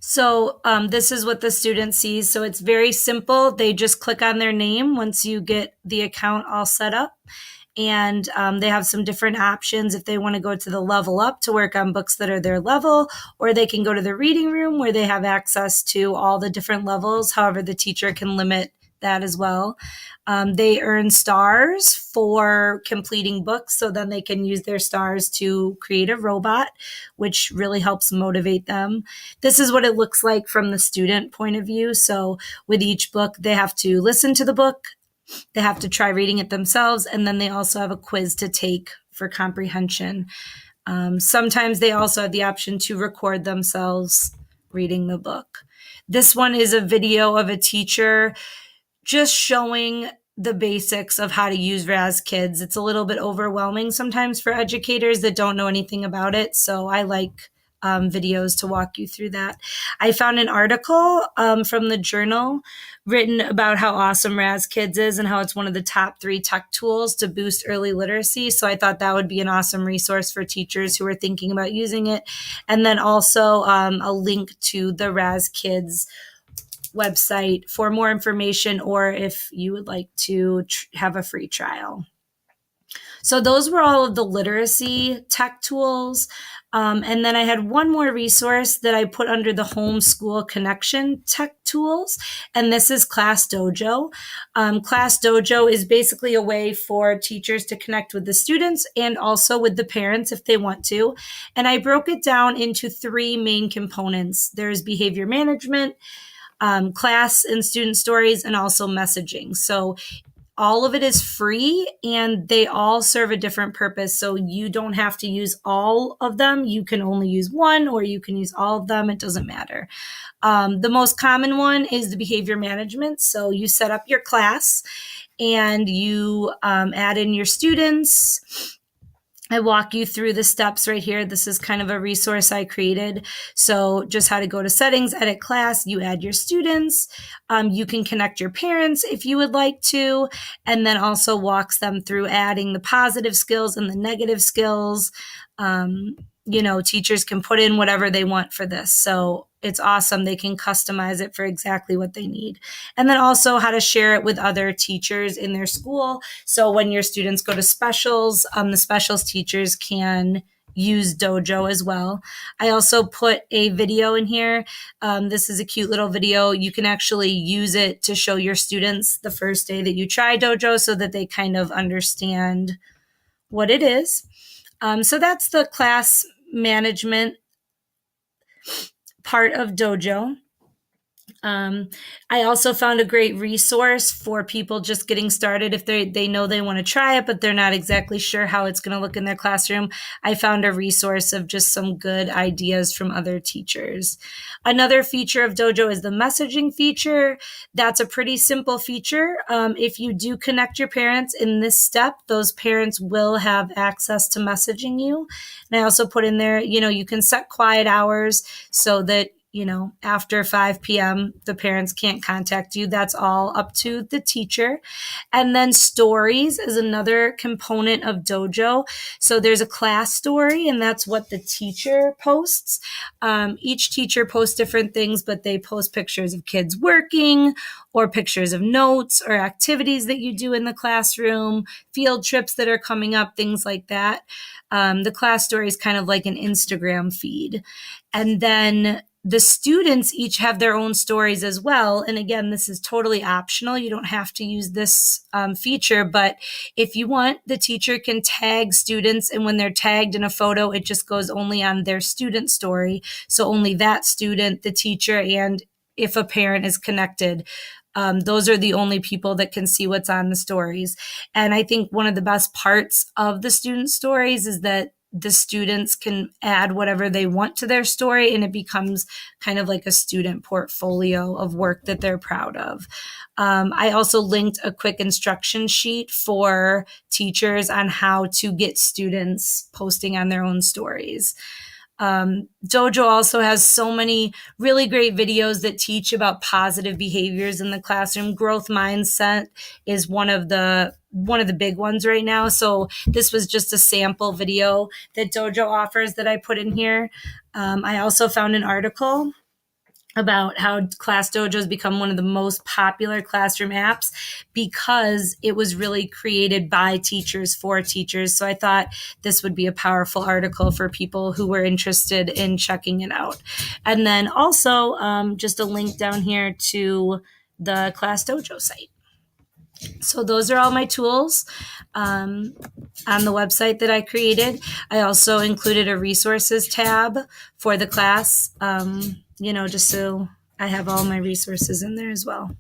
So this is what the student sees. So it's very simple. They just click on their name once you get the account all set up. And they have some different options if they want to go to the level up to work on books that are their level, or they can go to the reading room where they have access to all the different levels. However, the teacher can limit that as well. They earn stars for completing books, so then they can use their stars to create a robot, which really helps motivate them. This is what it looks like from the student point of view. So with each book, they have to listen to the book, they have to try reading it themselves, and then they also have a quiz to take for comprehension. Sometimes they also have the option to record themselves reading the book. This one is a video of a teacher just showing the basics of how to use Raz Kids. It's a little bit overwhelming sometimes for educators that don't know anything about it, so I like videos to walk you through that. I found an article from the journal written about how awesome Raz Kids is and how it's one of the top 3 tech tools to boost early literacy. So I thought that would be an awesome resource for teachers who are thinking about using it. And then also a link to the Raz Kids website for more information, or if you would like to have a free trial. So those were all of the literacy tech tools. And then I had one more resource that I put under the homeschool connection tech tools, and this is Class Dojo. Class Dojo is basically a way for teachers to connect with the students and also with the parents if they want to. And I broke it down into 3 main components. There's behavior management, class and student stories, and also messaging. So all of it is free and they all serve a different purpose. So you don't have to use all of them. You can only use one, or you can use all of them. It doesn't matter. The most common one is the behavior management. So you set up your class and you add in your students. I walk you through the steps right here. This is kind of a resource I created. So just how to go to settings, edit class, you add your students. You can connect your parents if you would like to, and then also walks them through adding the positive skills and the negative skills. Teachers can put in whatever they want for this. So it's awesome. They can customize it for exactly what they need. And then also how to share it with other teachers in their school. So when your students go to specials, the specials teachers can use Dojo as well. I also put a video in here. This is a cute little video. You can actually use it to show your students the first day that you try Dojo so that they kind of understand what it is. So that's the class management part of Dojo. I also found a great resource for people just getting started if they know they want to try it, but they're not exactly sure how it's going to look in their classroom. I found a resource of just some good ideas from other teachers. Another feature of Dojo is the messaging feature. That's a pretty simple feature. If you do connect your parents in this step, those parents will have access to messaging you. And I also put in there, you can set quiet hours so that after 5 p.m., the parents can't contact you. That's all up to the teacher. And then stories is another component of Dojo. So there's a class story, and that's what the teacher posts. Each teacher posts different things, but they post pictures of kids working, or pictures of notes or activities that you do in the classroom, field trips that are coming up, things like that. The class story is kind of like an Instagram feed. And then the students each have their own stories as well. And again, this is totally optional. You don't have to use this feature, but if you want, the teacher can tag students. And when they're tagged in a photo, it just goes only on their student story. So only that student, the teacher, and if a parent is connected, those are the only people that can see what's on the stories. And I think one of the best parts of the student stories is that the students can add whatever they want to their story, and it becomes kind of like a student portfolio of work that they're proud of. I also linked a quick instruction sheet for teachers on how to get students posting on their own stories. Dojo also has so many really great videos that teach about positive behaviors in the classroom. Growth mindset is one of the big ones right now. So this was just a sample video that Dojo offers that I put in here. I also found an article about how Class Dojo has become one of the most popular classroom apps because it was really created by teachers for teachers. So I thought this would be a powerful article for people who were interested in checking it out. And then also just a link down here to the Class Dojo site. So those are all my tools on the website that I created. I also included a resources tab for the class, just so I have all my resources in there as well.